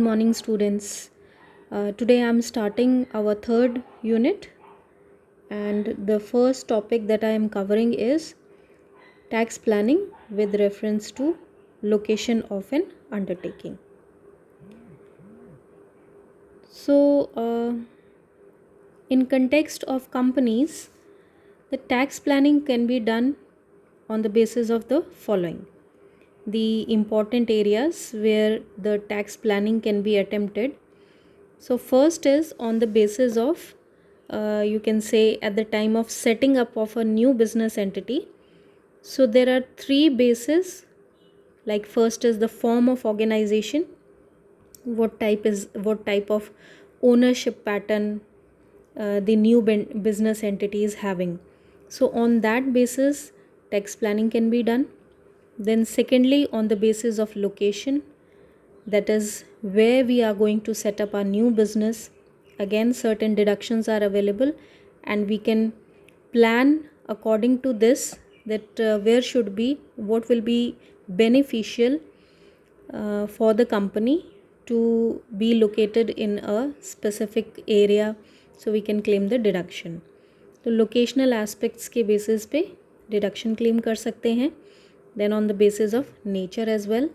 Morning students. Today I am starting our third unit, and the first topic that I am covering is tax planning with reference to location of an undertaking. So in context of companies, the tax planning can be done on the basis of the following: the important areas where the tax planning can be attempted. So first is on the basis of you can say at the time of setting up of a new business entity. So there are three bases. Like first is the form of organization, what type of ownership pattern the new business entity is having. So on that basis tax planning can be done. Then secondly, on the basis of location, that is where we are going to set up our new business. Again, certain deductions are available and we can plan according to this, that what will be beneficial for the company to be located in a specific area, so we can claim the deduction. तो locational aspects के basis पे deduction claim कर सकते हैं. Then on the basis of nature as well,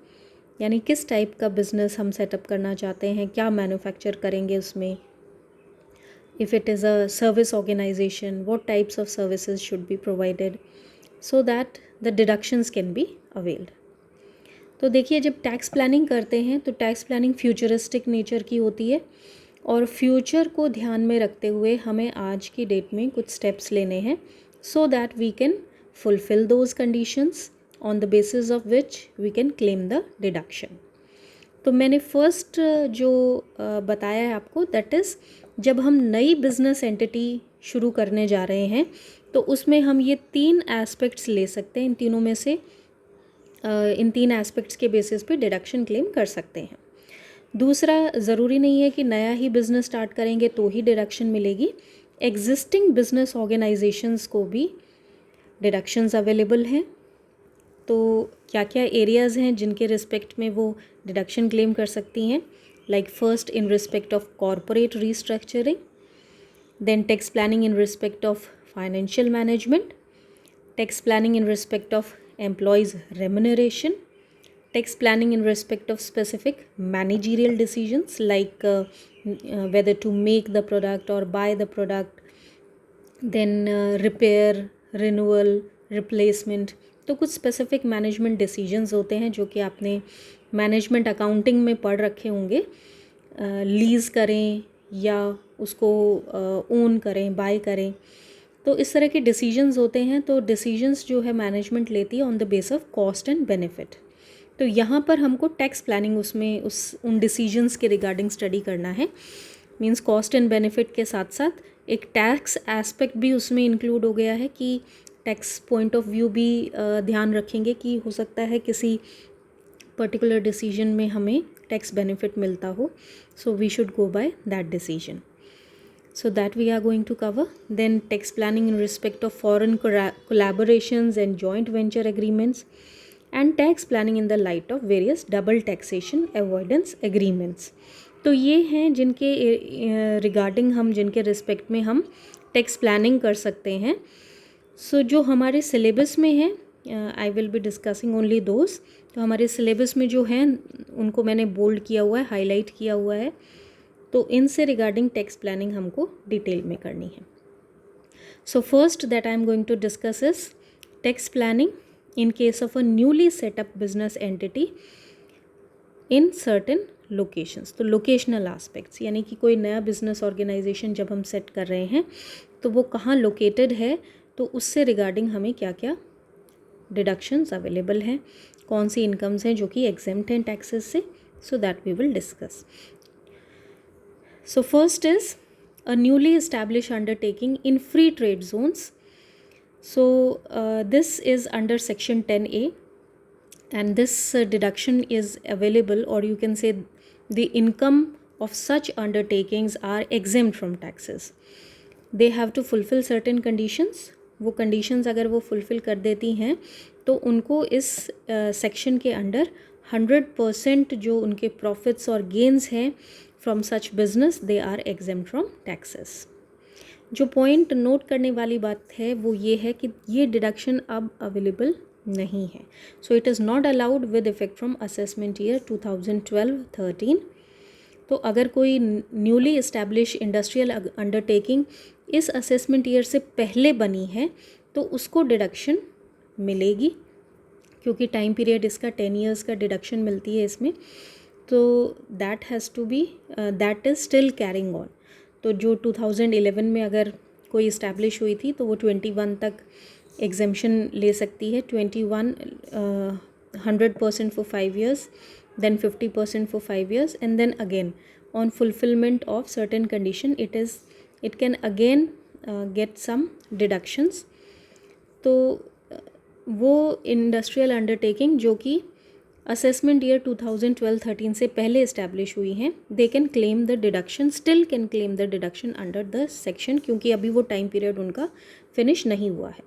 यानी किस type का business हम सेटअप करना चाहते हैं, क्या मैन्युफैक्चर करेंगे उसमें. If it is a service organisation, what types of services should be provided so that the deductions can be availed. तो देखिए, जब टैक्स प्लानिंग करते हैं तो टैक्स प्लानिंग फ्यूचरिस्टिक नेचर की होती है और फ्यूचर को ध्यान में रखते हुए हमें आज की डेट में कुछ स्टेप्स लेने हैं so that we can fulfil those conditions on the basis of which we can claim the deduction. तो मैंने फर्स्ट जो बताया है आपको, दैट इज़ जब हम नई बिजनेस एंटिटी शुरू करने जा रहे हैं तो उसमें हम ये तीन एस्पेक्ट्स ले सकते हैं. इन तीनों में से इन तीन एस्पेक्ट्स के बेसिस पे डिडक्शन क्लेम कर सकते हैं. दूसरा, ज़रूरी नहीं है कि नया ही बिज़नेस स्टार्ट करेंगे तो ही डिडक्शन मिलेगी. एग्जिस्टिंग बिजनेस ऑर्गेनाइजेशंस को भी डिडक्शंस अवेलेबल हैं. तो क्या क्या एरियाज़ हैं जिनके रिस्पेक्ट में वो डिडक्शन क्लेम कर सकती हैं. Like first, in respect of corporate restructuring. Then tax planning in respect of financial management. Tax planning in respect of employees remuneration. Tax planning in respect of specific managerial decisions like whether to make the product or buy the product. Then repair, renewal, replacement. तो कुछ specific management decisions होते हैं जो कि आपने management accounting में पढ़ रखे होंगे. लीज़ करें या उसको ओन करें, बाय करें, तो इस तरह के डिसीजंस होते हैं. तो डिसीजंस जो है मैनेजमेंट लेती है on the base of cost and benefit. तो यहाँ पर हमको टैक्स प्लानिंग उसमें उन डिसीजंस के रिगार्डिंग स्टडी करना है. मींस कॉस्ट एंड बेनिफिट के साथ साथ एक टैक्स एस्पेक्ट भी उसमें इंक्लूड हो गया है कि टैक्स पॉइंट ऑफ व्यू भी ध्यान रखेंगे कि हो सकता है किसी पर्टिकुलर डिसीजन में हमें टैक्स बेनिफिट मिलता हो. So we should go by that decision. So that we are going to cover. Then tax planning in respect of foreign collaborations and joint venture agreements, and tax planning in the light of various double taxation avoidance agreements. तो ये हैं जिनके regarding जिनके respect में हम tax planning कर सकते हैं. सो जो हमारे सिलेबस में है, I will be discussing only those. तो हमारे सिलेबस में जो हैं उनको मैंने बोल्ड किया हुआ है, हाईलाइट किया हुआ है. तो इनसे रिगार्डिंग टैक्स प्लानिंग हमको डिटेल में करनी है. So first that I am going to discuss is tax planning in case of a newly setup business entity in certain locations. तो लोकेशनल एस्पेक्ट्स, यानी कि कोई नया बिजनेस ऑर्गेनाइजेशन जब हम सेट कर रहे हैं तो वो कहाँ लोकेटेड है, तो उससे रिगार्डिंग हमें क्या क्या डिडक्शंस अवेलेबल हैं, कौन सी इनकम्स हैं जो कि एग्जेम्प्ट हैं टैक्सेस से. So that we will discuss. So first is a newly established undertaking in free trade zones. So this is under section 10A, and this deduction is available, or you can say the income of such undertakings are exempt from taxes. They have to fulfill certain conditions. वो conditions अगर वो fulfill कर देती हैं तो उनको इस section के अंडर 100% जो उनके प्रॉफिट्स और गेन्स हैं from such business, they are exempt from taxes. जो पॉइंट नोट करने वाली बात है वो ये है कि ये डिडक्शन अब अवेलेबल नहीं है। So it is not allowed with effect from assessment year 2012-13। तो अगर कोई न्यूली इस्टेब्लिश इंडस्ट्रियल अंडरटेकिंग इस असेसमेंट ईयर से पहले बनी है तो उसको डिडक्शन मिलेगी, क्योंकि टाइम पीरियड इसका 10 ईयर्स का डिडक्शन मिलती है इसमें। तो that has to be that is still carrying on. तो जो 2011 में अगर कोई इस्टेब्लिश हुई थी तो वो 21 तक एग्जेम्पशन ले सकती है। 21 100% for 5 years, then 50% for 5 years, and then again on fulfillment of certain condition it can again get some deductions. तो वो इंडस्ट्रियल अंडरटेकिंग जो कि असेसमेंट ईयर 2012-13 से पहले इस्टेब्लिश हुई हैं, they can claim the deduction, still can claim the deduction under the section, क्योंकि अभी वो टाइम पीरियड उनका फिनिश नहीं हुआ है।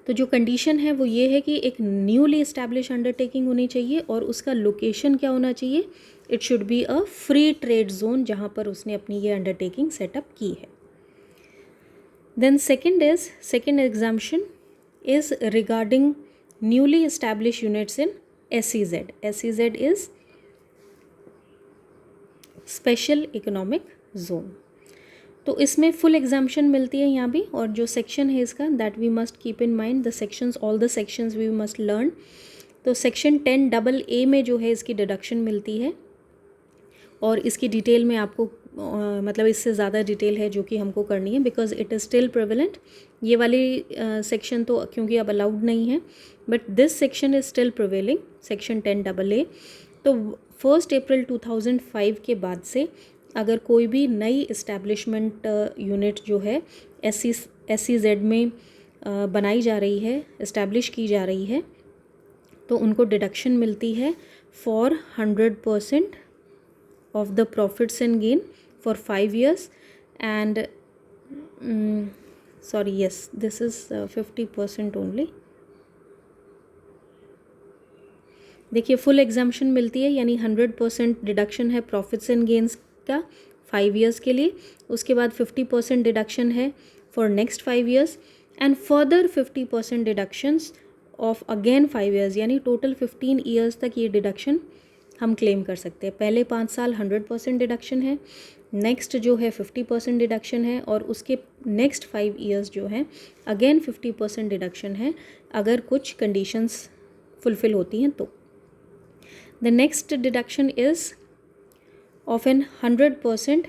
तो जो कंडीशन है वो ये है कि एक न्यूली इस्टेब्लिश अंडरटेकिंग होनी चाहिए और उसका लोकेशन क्या होना चाहिए, it should be a free trade zone जहाँ पर उसने अपनी ये अंडरटेकिंग सेटअप की है। Then second exemption is regarding newly establish units in SEZ. SEZ is special economic zone. तो इसमें फुल एग्जाम्पशन मिलती है यहाँ भी, और जो सेक्शन है इसका that we must keep in mind the sections, all the sections we must learn. तो सेक्शन 10AA में जो है इसकी डिडक्शन मिलती है, और इसकी डिटेल में आपको मतलब इससे ज़्यादा डिटेल है जो कि हमको करनी है because it is still prevalent. ये वाली सेक्शन तो क्योंकि अब अलाउड नहीं है, but this section is still prevailing, section 10AA। तो 1 अप्रैल 2005 के बाद से अगर कोई भी नई इस्टेब्लिशमेंट यूनिट जो है SEZ में बनाई जा रही है, इस्टेब्लिश की जा रही है, तो उनको डिडक्शन मिलती है for 100% of the profits and gain for 5 years, and this is 50% only। देखिए फुल एग्जाम्पशन मिलती है, यानी 100% डिडक्शन है प्रॉफिट्स एंड गेन्स का 5 years के लिए, उसके बाद 50% डिडक्शन है for next 5 years, and further 50% deductions of again 5 years, यानी टोटल 15 years तक ये डिडक्शन हम क्लेम कर सकते हैं। पहले 5 साल 100% डिडक्शन है, नेक्स्ट जो है 50% डिडक्शन है, और उसके नेक्स्ट 5 years जो है अगेन 50% डिडक्शन है अगर कुछ कंडीशंस फुलफ़िल होती हैं तो। The next deduction is of an 100%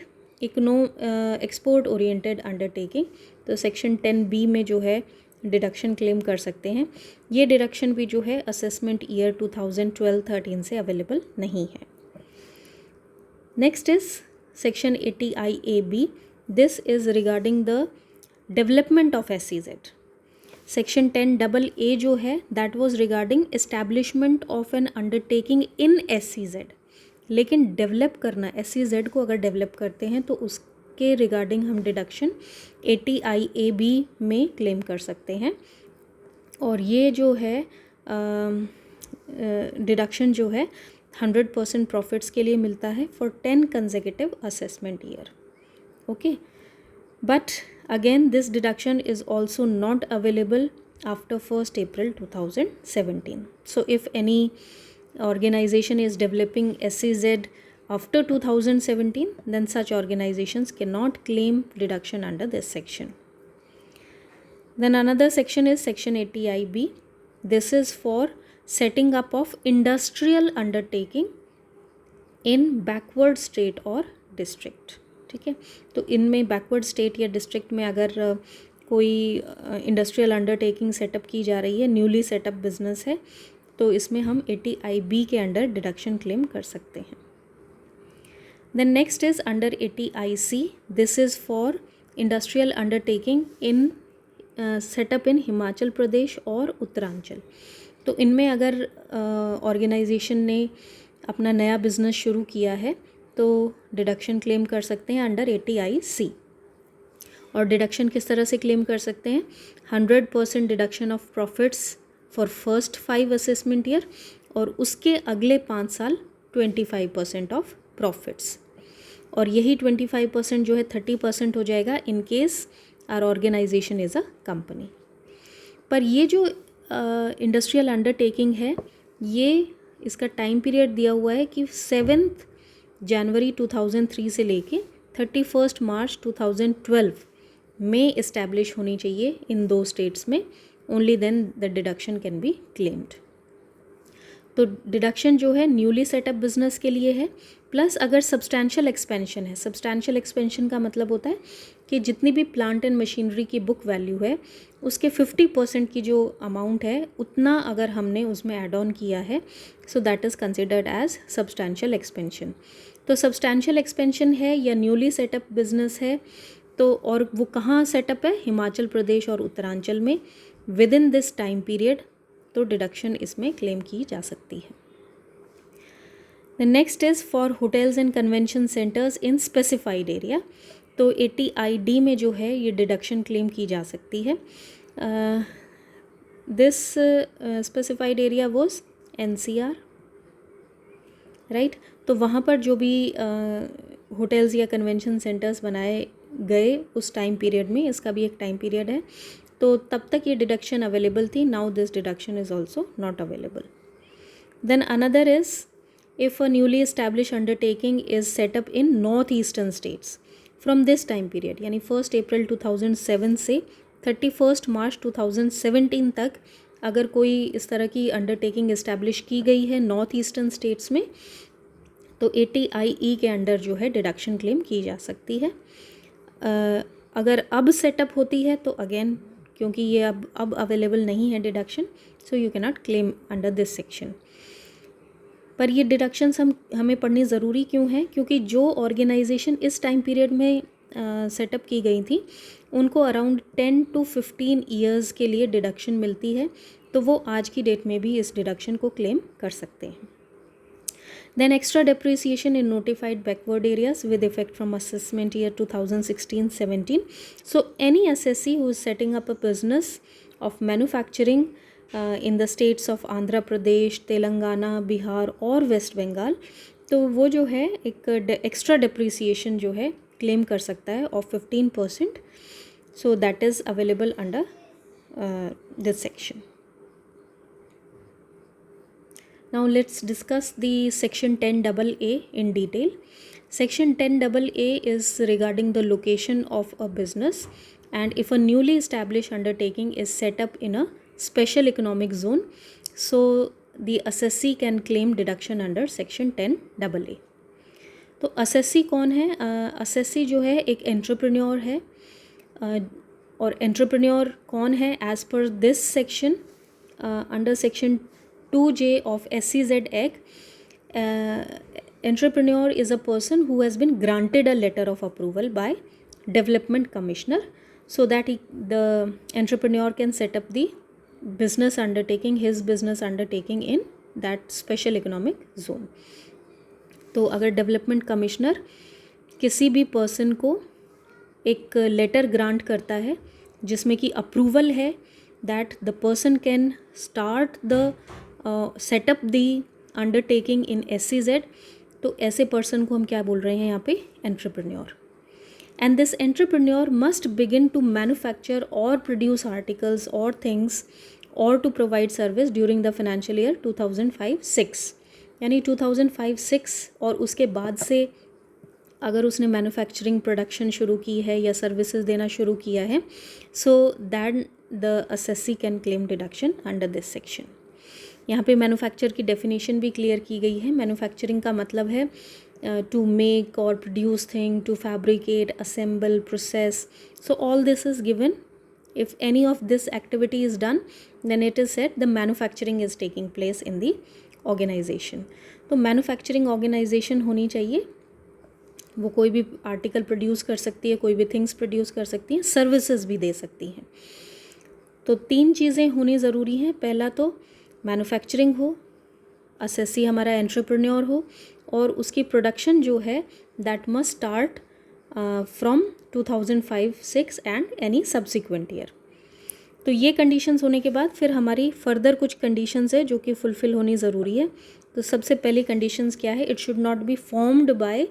export oriented undertaking. तो सेक्शन 10B में जो है डिडक्शन क्लेम कर सकते हैं। ये डिडक्शन भी जो है असेसमेंट ईयर 2012-13 से अवेलेबल नहीं है। Next is section 80IAB। This is regarding the development of SEZ। Section 10AA जो है that was regarding establishment of N undertaking in SEZ, लेकिन डेवलप करना, SEZ को अगर डेवलप करते हैं तो उसके रिगार्डिंग हम डिडक्शन 80IAB में क्लेम कर सकते हैं। और ये जो है डिडक्शन जो है 100% प्रॉफिट्स के लिए मिलता है for 10 consecutive assessment year. Okay, but again this deduction is also not available after 1 April 2017. So if any organization is developing SEZ after 2017, then such organizations cannot claim deduction under this section. Then another section is section 80IB. This is for setting up of industrial undertaking in backward state or district. ठीक है, तो इनमें backward state या district में अगर कोई industrial undertaking setup की जा रही है, न्यूली सेटअप बिजनेस है, तो इसमें हम 80IB के अंडर डिडक्शन क्लेम कर सकते हैं। Then next is under 80IC। This is for industrial undertaking in setup in Himachal Pradesh और उत्तरांचल। तो इनमें अगर ऑर्गेनाइजेशन ने अपना नया बिजनेस शुरू किया है तो डिडक्शन क्लेम कर सकते हैं अंडर 80IC। और डिडक्शन किस तरह से क्लेम कर सकते हैं, 100% deduction of profits for first 5 assessment year, और उसके अगले 5 साल 25% ऑफ प्रॉफिट्स, और यही 25% जो है 30% हो जाएगा in case our organisation is a company. पर ये जो इंडस्ट्रियल अंडरटेकिंग है, ये इसका टाइम पीरियड दिया हुआ है कि 7 जनवरी 2003 से लेके 31 मार्च 2012 में इस्टेब्लिश होनी चाहिए इन 2 स्टेट्स में, only then the deduction can be claimed. तो डिडक्शन जो है न्यूली सेटअप बिजनेस के लिए है, प्लस अगर सब्सटैंशियल एक्सपेंशन है। सब्सटैंशियल एक्सपेंशन का मतलब होता है कि जितनी भी प्लांट एंड मशीनरी की बुक वैल्यू है उसके 50% की जो अमाउंट है उतना अगर हमने उसमें ऐड ऑन किया है, so that is considered as substantial expansion. तो सब्सटैंशियल एक्सपेंशन है या न्यूली सेटअप बिजनेस है, तो और वो कहाँ सेटअप है, हिमाचल प्रदेश और उत्तरांचल में, with in this time period, तो डिडक्शन इसमें क्लेम की जा सकती है। The next is for hotels and convention centres in specified area. तो 80ID में जो है ये डिडक्शन क्लेम की जा सकती है। This specified area was NCR, right. तो वहाँ पर जो भी होटल्स या कन्वेंशन सेंटर्स बनाए गए उस टाइम पीरियड में, इसका भी एक टाइम पीरियड है, तो तब तक ये डिडक्शन अवेलेबल थी। Now this deduction is also not available. Then another is if a newly established undertaking is set up in northeastern states from this time period, यानी 1 अप्रैल 2007 से 31 मार्च 2017 तक अगर कोई इस तरह की अंडरटेकिंग इस्टेब्लिश की गई है नॉर्थ ईस्टर्न स्टेट्स में, तो 80IE के अंडर जो है डिडक्शन क्लेम की जा सकती है। अगर अब सेटअप होती है तो अगेन, क्योंकि ये अब अवेलेबल नहीं है deduction, so you can not claim under this section. पर ये डिडक्शंस हमें पढ़नी ज़रूरी क्यों है, क्योंकि जो ऑर्गेनाइजेशन इस टाइम पीरियड में सेटअप की गई थी उनको अराउंड 10 to 15 ईयर्स के लिए डिडक्शन मिलती है, तो वो आज की डेट में भी इस डिडक्शन को क्लेम कर सकते हैं। Then extra depreciation in notified backward areas with effect from assessment year 2016-17। So any assessee who is setting up a business of manufacturing in the states of Andhra Pradesh, Telangana, Bihar और वेस्ट बंगाल, तो वो जो है एक एक्स्ट्रा डेप्रिसिएशन जो है क्लेम कर सकता है of 15%। So that is available under this section. Now let's discuss the section 10AA in detail. Section 10AA is regarding the location of a business, and if a newly established undertaking is set up in a special economic zone, so the assessee can claim deduction under section 10AA. तो assessee कौन है? assessee जो है एक entrepreneur है, और entrepreneur कौन है as per this section under section 2J of SEZ Act. Entrepreneur is a person who has been granted a letter of approval by Development Commissioner, so that the entrepreneur can set up the business undertaking, his business undertaking in that special economic zone. तो अगर development commissioner किसी भी person को एक letter grant करता है जिसमें कि अप्रूवल है that the person can start the setup the undertaking in SEZ, तो ऐसे पर्सन को हम क्या बोल रहे हैं यहाँ पे? Entrepreneur. And this entrepreneur must begin to manufacture और प्रोड्यूस आर्टिकल्स और थिंग्स और to provide service during the financial year 2005-06, यानी 2005-06 और उसके बाद से अगर उसने मैन्युफैक्चरिंग प्रोडक्शन शुरू की है या सर्विसेज देना शुरू किया है, so that the assessee can claim deduction under this section. यहाँ पे मैन्युफैक्चर की डेफिनेशन भी क्लियर की गई है। मैन्युफैक्चरिंग का मतलब है टू मेक और produce thing, to fabricate, assemble, process. So all this is given. If any of this activity is done then it is said the manufacturing is taking place in the organisation. तो manufacturing organisation होनी चाहिए, वो कोई भी article produce कर सकती है, कोई भी थिंग्स प्रोड्यूस कर सकती हैं, सर्विसेज भी दे सकती हैं। तो 3 चीज़ें होनी ज़रूरी हैं। पहला तो मैन्युफैक्चरिंग हो, असेसी हमारा एंटरप्रेन्योर हो, और उसकी प्रोडक्शन जो है that must start from 2005-06 and any subsequent year. तो ये कंडीशंस होने के बाद फिर हमारी फर्दर कुछ कंडीशंस है जो कि फुलफ़िल होनी ज़रूरी है। तो सबसे पहली कंडीशंस क्या है, it should not be formed by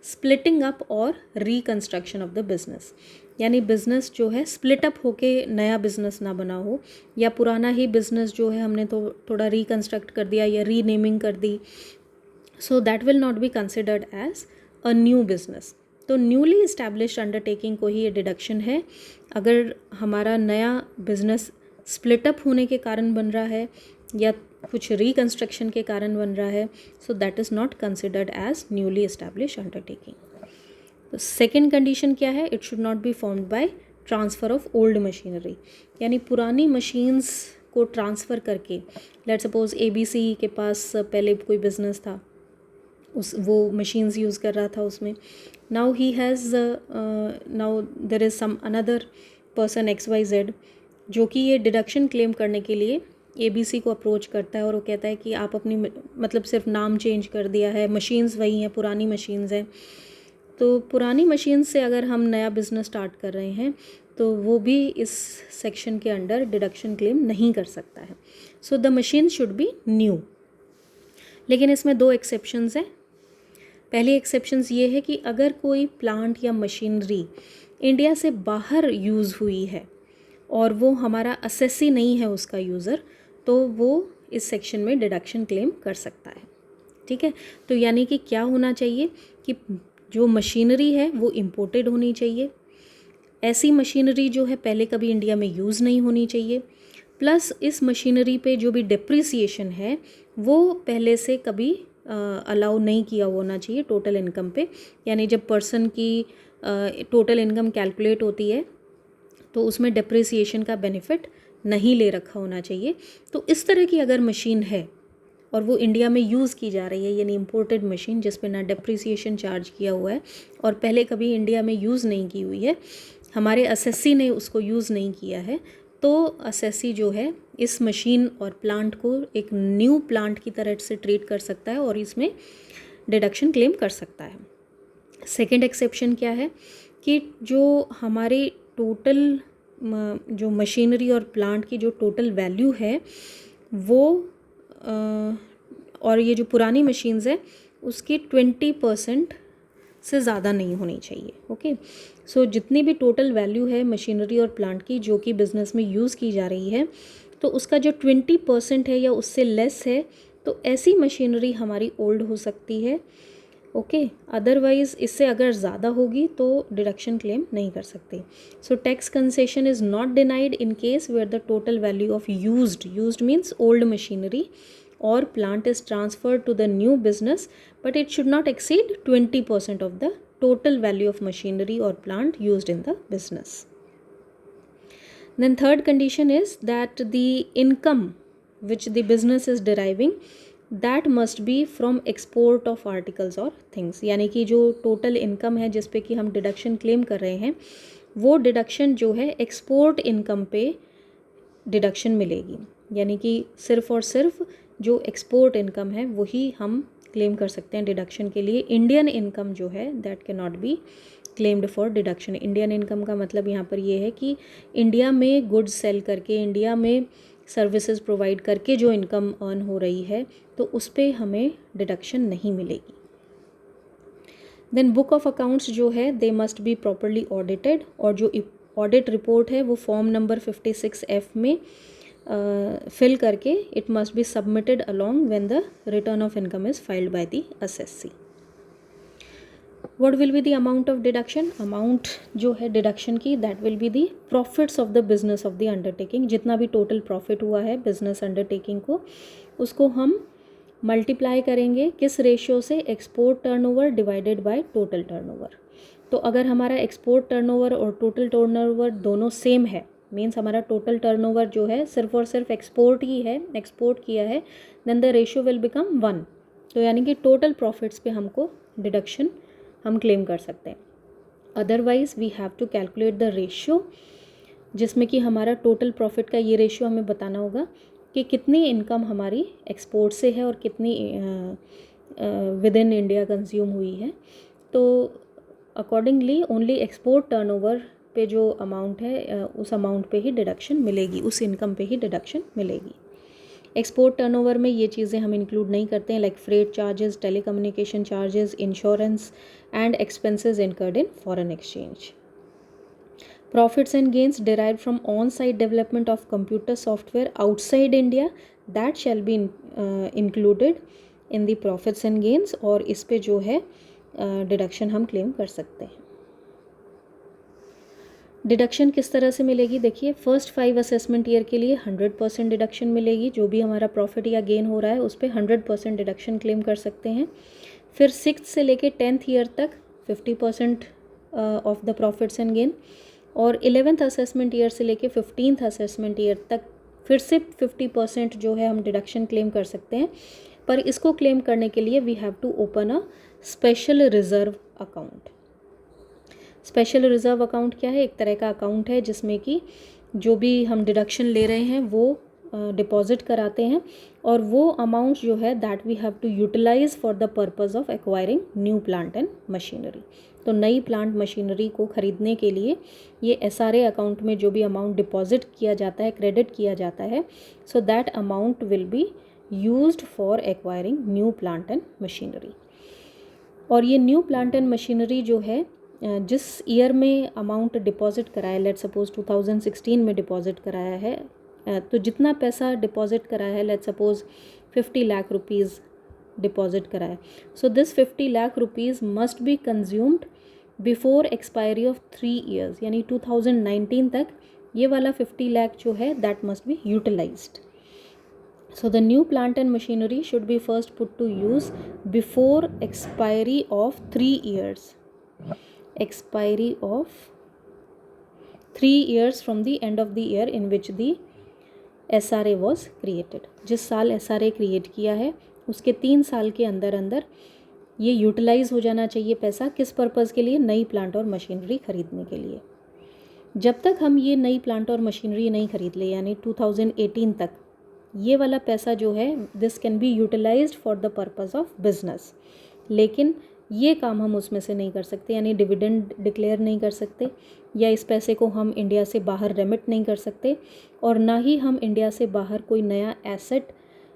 splitting up और रिकंस्ट्रक्शन ऑफ द बिजनेस, यानी बिजनेस जो है स्प्लिट अप होके नया बिजनेस ना बना हो, या पुराना ही बिजनेस जो है हमने तो थोड़ा रिकंस्ट्रक्ट कर दिया या रीनेमिंग कर दी, so that will not be considered as a new business. तो न्यूली इस्टेब्लिश्ड अंडरटेकिंग को ही ये डिडक्शन है। अगर हमारा नया बिजनेस स्प्लिटअप होने के कारण बन रहा है या कुछ रिकंस्ट्रक्शन के कारण बन रहा है, so that is not considered as newly established undertaking. तो सेकेंड कंडीशन क्या है, it should not be formed by transfer of old machinery, यानी पुरानी मशीन्स को ट्रांसफ़र करके, लेट सपोज ABC के पास पहले कोई बिजनेस था, वो मशीन्स यूज़ कर रहा था उसमें, now he has now there is some another person XYZ जो कि ये डिडक्शन क्लेम करने के लिए ABC को अप्रोच करता है और वो कहता है कि आप अपनी मतलब सिर्फ नाम चेंज कर दिया है, मशीन्स वही हैं, पुरानी मशीन्स हैं। तो पुरानी मशीन्स से अगर हम नया बिज़नेस स्टार्ट कर रहे हैं तो वो भी इस सेक्शन के अंडर डिडक्शन क्लेम नहीं कर सकता है। So the machine should be new. लेकिन इसमें दो एक्सेप्शंस हैं। पहली एक्सेप्शंस ये है कि अगर कोई प्लांट या मशीनरी इंडिया से बाहर यूज़ हुई है और वो हमारा असेसी नहीं है उसका यूज़र, तो वो इस सेक्शन में डिडक्शन क्लेम कर सकता है। ठीक है, तो यानी कि क्या होना चाहिए कि जो मशीनरी है वो इम्पोर्टेड होनी चाहिए, ऐसी मशीनरी जो है पहले कभी इंडिया में यूज़ नहीं होनी चाहिए, प्लस इस मशीनरी पे जो भी डिप्रिसिएशन है वो पहले से कभी अलाउ नहीं किया होना चाहिए टोटल इनकम पे, यानी जब पर्सन की टोटल इनकम कैलकुलेट होती है तो उसमें डिप्रिसिएशन का बेनिफिट नहीं ले रखा होना चाहिए। तो इस तरह की अगर मशीन है और वो इंडिया में यूज़ की जा रही है, यानी इम्पोर्टेड मशीन जिस पे ना डिप्रिसिएशन चार्ज किया हुआ है और पहले कभी इंडिया में यूज़ नहीं की हुई है, हमारे असेसी ने उसको यूज़ नहीं किया है, तो असेसी जो है इस मशीन और प्लांट को एक न्यू प्लांट की तरह से ट्रीट कर सकता है और इसमें डिडक्शन क्लेम कर सकता है। सेकंड एक्सेप्शन क्या है कि जो हमारी टोटल जो मशीनरी और प्लांट की जो टोटल वैल्यू है वो और ये जो पुरानी मशीन्स है उसकी 20% से ज़्यादा नहीं होनी चाहिए। ओके, सो जितनी भी टोटल वैल्यू है मशीनरी और प्लांट की जो कि बिज़नेस में यूज़ की जा रही है, तो उसका जो 20% है या उससे लेस है, तो ऐसी मशीनरी हमारी ओल्ड हो सकती है। ओके, अदरवाइज़ इससे अगर ज़्यादा होगी तो डिडक्शन क्लेम नहीं कर सकते। So tax concession is not denied in case where the total value of used means old machinery or plant is transferred to the new business, but it should not exceed 20% of the total value of machinery or plant used in the business. Then third condition is that the income which the business is deriving that must be from export of articles or things, यानी कि जो total income है जिस पे कि हम deduction claim कर रहे हैं वो deduction जो है export income पे deduction मिलेगी, यानी कि सिर्फ और सिर्फ जो एक्सपोर्ट इनकम है वही हम क्लेम कर सकते हैं डिडक्शन के लिए। इंडियन इनकम जो है that can not be claimed for deduction. Indian income का मतलब यहाँ पर ये है कि इंडिया में गुड्स सेल करके, इंडिया में सर्विसेज प्रोवाइड करके जो इनकम अर्न हो रही है तो उस पर हमें डिडक्शन नहीं मिलेगी। देन बुक ऑफ अकाउंट्स जो है they must be properly audited, और जो ऑडिट रिपोर्ट है वो फॉर्म नंबर 56F में फिल करके it must be submitted along when the return of income is filed by the assessee. What will be the amount of deduction? Amount जो है deduction की that will be the profits of the business of the undertaking. जितना भी total profit हुआ है business undertaking को, उसको हम मल्टीप्लाई करेंगे किस रेशियो से? Export turnover divided by total turnover. तो अगर हमारा एक्सपोर्ट टर्नओवर और टोटल टर्नओवर दोनों सेम है, मीन्स हमारा टोटल टर्नओवर जो है सिर्फ और सिर्फ एक्सपोर्ट ही है, एक्सपोर्ट किया है, then the ratio will become 1। तो यानी कि टोटल प्रॉफिट्स पे हमको डिडक्शन हम क्लेम कर सकते हैं। Otherwise we have to calculate the ratio, जिसमें कि हमारा टोटल प्रॉफिट का ये रेशियो हमें बताना होगा कि कितनी इनकम हमारी एक्सपोर्ट से है और कितनी विद इन इंडिया कंज्यूम हुई है। तो अकॉर्डिंगली ओनली एक्सपोर्ट टर्नओवर पे जो अमाउंट है उस अमाउंट पे ही डिडक्शन मिलेगी, उस इनकम पे ही डिडक्शन मिलेगी। एक्सपोर्ट टर्नओवर में ये चीज़ें हम इंक्लूड नहीं करते हैं, like freight charges, telecommunication charges, insurance and expenses incurred in foreign exchange. Profits and gains derived from on-site development of computer software outside India that shall be included in the profits and gains, और इस पे जो है deduction हम claim कर सकते हैं। Deduction किस तरह से मिलेगी, देखिए फर्स्ट 5 असेसमेंट ईयर के लिए 100% डिडक्शन मिलेगी, जो भी हमारा प्रॉफिट या गेन हो रहा है उस पर 100% डिडक्शन क्लेम कर सकते हैं। फिर 6th से लेके 10th ईयर तक 50% of the profits and gain, और 11th असेसमेंट ईयर से लेके 15th असेसमेंट ईयर तक फिर से 50% जो है हम डिडक्शन क्लेम कर सकते हैं। पर इसको क्लेम करने के लिए we have to open a special reserve account. Special reserve account क्या है, एक तरह का अकाउंट है जिसमें कि जो भी हम डिडक्शन ले रहे हैं वो डिपॉजिट कराते हैं, और वो अमाउंट जो है that we have to utilise for the purpose of acquiring new plant and machinery. तो नई प्लांट मशीनरी को ख़रीदने के लिए ये SRA अकाउंट में जो भी अमाउंट डिपॉजिट किया जाता है, क्रेडिट किया जाता है, so that amount will be used for acquiring new plant and machinery. और ये न्यू प्लांट एंड मशीनरी जो है जिस ईयर में अमाउंट डिपॉजिट कराया, लेट सपोज 2016 में डिपॉजिट कराया है, तो जितना पैसा डिपॉजिट कराया है, let suppose 50 lakh rupees deposit कराया, so this 50 lakh rupees must be consumed before expiry of 3 years, यानी 2019 तक ये वाला 50 लाख जो है that must be utilised. So the new plant and machinery should be first put to use before expiry of 3 years. Expiry of 3 years from the end of the year in which the SRA was created. जिस साल SRA create किया है उसके 3 साल के अंदर अंदर ये यूटिलाइज हो जाना चाहिए पैसा। किस पर्पज़ के लिए, नई प्लांट और मशीनरी खरीदने के लिए। जब तक हम ये नई प्लांट और मशीनरी नहीं खरीद ले, यानी 2018 तक, ये वाला पैसा जो है this can be utilised for the purpose of business, लेकिन ये काम हम उसमें से नहीं कर सकते, यानी डिविडेंड डिक्लेयर नहीं कर सकते, या इस पैसे को हम इंडिया से बाहर रेमिट नहीं कर सकते, और ना ही हम इंडिया से बाहर कोई नया एसेट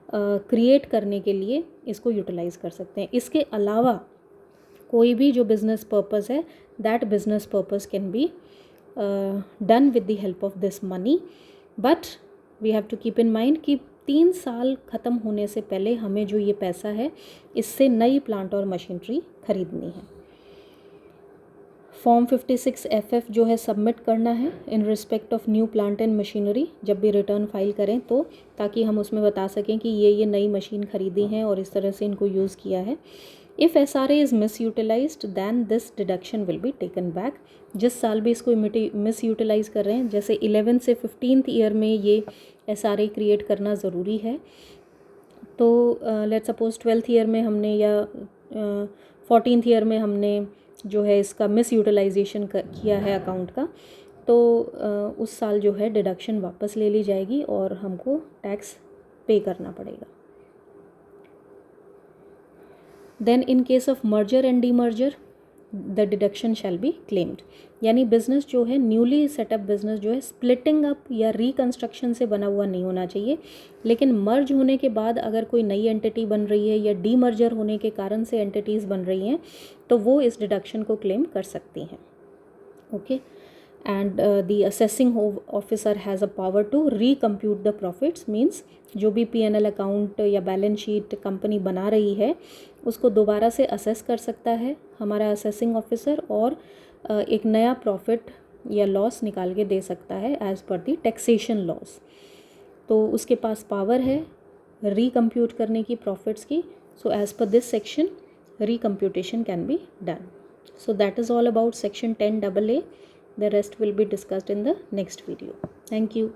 क्रिएट करने के लिए इसको यूटिलाइज कर सकते हैं। इसके अलावा कोई भी जो बिज़नेस पर्पज़ है that business purpose can be done with the help of this money, but we have to keep in mind कि 3 साल ख़त्म होने से पहले हमें जो ये पैसा है इससे नई प्लांट और मशीनरी खरीदनी है। फॉर्म 56FF जो है सबमिट करना है इन respect of new plant and machinery जब भी रिटर्न फाइल करें, तो ताकि हम उसमें बता सकें कि ये नई मशीन खरीदी हैं और इस तरह से इनको यूज़ किया है। If SRA is misutilised than this deduction will be taken back. जिस साल भी इसको मिस यूटिलाइज़ कर रहे हैं, जैसे 11 से 15th ईयर में ये SRA क्रिएट करना ज़रूरी है, तो लेट सपोज 12th ईयर में हमने या 14th ईयर में हमने जो है इसका मिस यूटिलाइजेशन किया है अकाउंट का, तो उस साल जो है डिडक्शन वापस ले ली जाएगी और हमको टैक्स पे करना पड़ेगा। Then in case of merger and demerger the deduction shall be claimed, यानी बिजनेस जो है न्यूली सेटअप बिजनेस जो है स्प्लिटिंग अप या रिकंस्ट्रक्शन से बना हुआ नहीं होना चाहिए, लेकिन मर्ज होने के बाद अगर कोई नई एंटिटी बन रही है या डीमर्जर होने के कारण से एंटिटीज़ बन रही हैं तो वो इस डिडक्शन को क्लेम कर सकती हैं। Okay, and the assessing officer has a power to recompute the profits, means जो भी P&L अकाउंट या बैलेंस शीट कंपनी बना रही है उसको दोबारा से असेस कर सकता है हमारा असेसिंग ऑफिसर, और एक नया प्रॉफिट या लॉस निकाल के दे सकता है एज़ पर दी टैक्सेशन लॉस। तो उसके पास पावर है रिकम्प्यूट करने की प्रॉफिट्स की, so as per this section recomputation can be done. So that is all about section 10AA. The rest will be discussed in the next video. Thank you.